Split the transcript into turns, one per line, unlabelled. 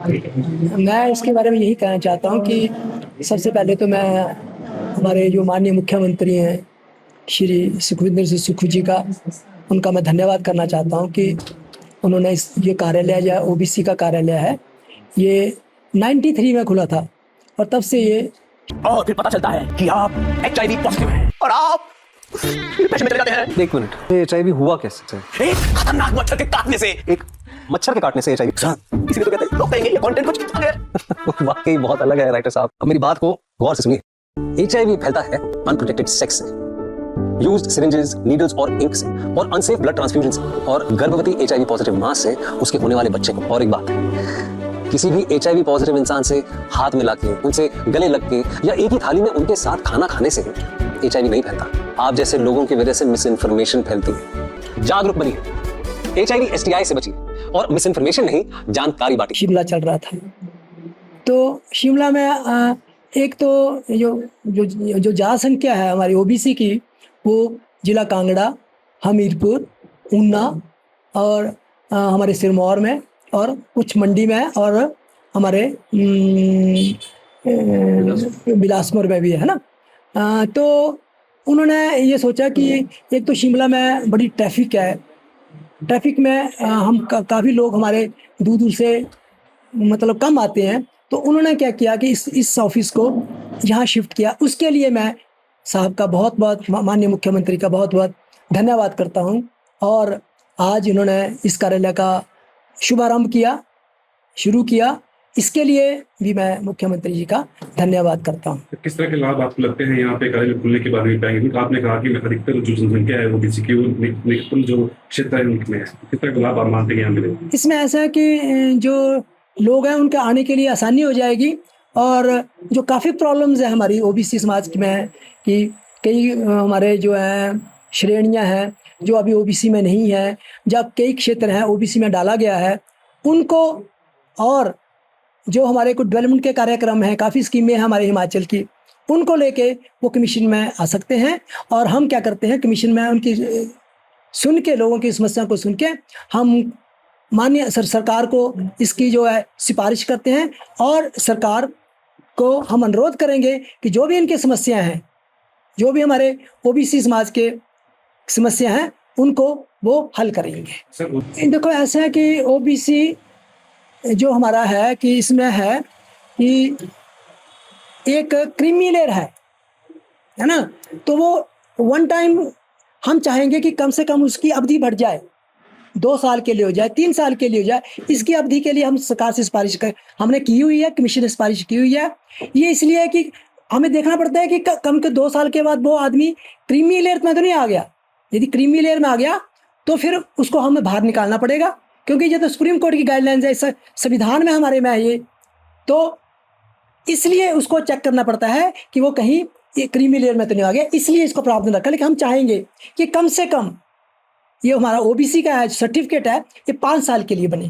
मैं इसके बारे में यही कहना चाहता हूँ कि सबसे पहले तो मैं हमारे जो माननीय मुख्यमंत्री हैं श्री सुखविंदर सिंह सुक्खू जी का उनका मैं धन्यवाद करना चाहता हूँ कि उन्होंने इस ये कार्यालय या ओबीसी का कार्यालय है ये 93 में खुला था और तब से ये
और फिर पता चलता है कि आप HIV पॉजिटिव हैं और आप पेशेंट में चले जाते हैं।
एक मिनट, HIV हुआ कैसे?
एक खतरनाक मच्छर के काटने से।
एक मच्छर के काटने से HIV?
इसलिए तो कहते हैं लोग कहेंगे ये कंटेंट कुछ अलग है।
वाकई बहुत अलग है राइटर साहब। अब मेरी बात को गौर से सुनिए। HIV फैलता है अनप्रोटेक्टेड सेक्स से, यूज्ड सिरिंजेस, नीडल्स और इंक से और अनसेफ ब्लड ट्रांसफ्यूजन से और गर्भवती HIV पॉजिटिव मां से उसके होने वाले बच्चे को। और एक बात, किसी भी HIV पॉजिटिव इंसान से हाथ मिला के, उनसे गले लग के या एक ही थाली में उनके साथ खाना खाने से HIV नहीं फैलता। आप जैसे लोगों की वजह से मिस इन्फॉर्मेशन फैलती है। जागरूक बनिए, HIV STI से बचिए और मिस इन्फॉर्मेशन नहीं, जानकारी बांटिए।
शिमला चल रहा था तो शिमला में एक तो जो जनसंख्या है हमारी ओबीसी की वो जिला कांगड़ा, हमीरपुर, ऊना और हमारे सिरमौर में और कुछ मंडी में और हमारे बिलासपुर में भी है ना। तो उन्होंने ये सोचा कि एक तो शिमला में बड़ी ट्रैफिक है, ट्रैफिक में हम काफ़ी लोग हमारे दूर दूर से मतलब कम आते हैं, तो उन्होंने क्या किया कि इस ऑफिस को यहाँ शिफ्ट किया। उसके लिए मैं साहब का बहुत बहुत माननीय मुख्यमंत्री का बहुत बहुत धन्यवाद करता हूँ और आज इन्होंने इस कार्यालय का शुभारंभ किया, शुरू किया, इसके लिए भी मैं मुख्यमंत्री जी का धन्यवाद करता हूँ।
किस तरह के लाभ आपको लगते हैं यहाँ पे कार्यालय खुलने के बाद में पाएंगे? आपने कहा कि अधिकतर जो जनसंख्या है वो किसी की निकटतम जो क्षेत्र है उनमें है, किस तरह का लाभ आप मानते हैं यहाँ मिलेगा? इसमें
ऐसा है कि जो लोग हैं उनके आने के लिए आसानी हो जाएगी और जो काफ़ी प्रॉब्लम्स है हमारी ओबीसी समाज में कि कई हमारे जो है श्रेणियाँ हैं जो अभी ओबीसी में नहीं है, जब कई क्षेत्र हैं ओबीसी में डाला गया है उनको, और जो हमारे कुछ डेवलपमेंट के कार्यक्रम हैं, काफ़ी स्कीमें हैं हमारे हिमाचल की, उनको लेके वो कमीशन में आ सकते हैं। और हम क्या करते हैं कमीशन में उनकी सुन के, लोगों की समस्या को सुन के हम माननीय सरकार को इसकी जो है सिफारिश करते हैं और सरकार को हम अनुरोध करेंगे कि जो भी इनकी समस्या हैं, जो भी हमारे ओबीसी समाज के समस्या हैं उनको वो हल करेंगे। देखो ऐसा है कि ओबीसी जो हमारा है कि इसमें है कि एक क्रीमी लेयर है ना, तो वो वन टाइम हम चाहेंगे कि कम से कम उसकी अवधि बढ़ जाए, 2 साल के लिए हो जाए, 3 साल के लिए हो जाए। इसकी अवधि के लिए हम सरकार से सिफारिश हमने की हुई है, कमीशन ने सिफारिश की हुई है। ये इसलिए है कि हमें देखना पड़ता है कि कम के 2 साल के बाद वो आदमी क्रीमी लेयर में तो नहीं आ गया। यदि क्रीमी लेयर में आ गया तो फिर उसको हमें बाहर निकालना पड़ेगा, क्योंकि ये तो सुप्रीम कोर्ट की गाइडलाइंस है, संविधान में हमारे में है ये, तो इसलिए उसको चेक करना पड़ता है कि वो कहीं ये क्रीमी लेयर में तो नहीं आ गया। इसलिए इसको प्रावधान रखा, लेकिन हम चाहेंगे कि कम से कम ये हमारा ओबीसी का है सर्टिफिकेट है ये 5 साल के लिए बने।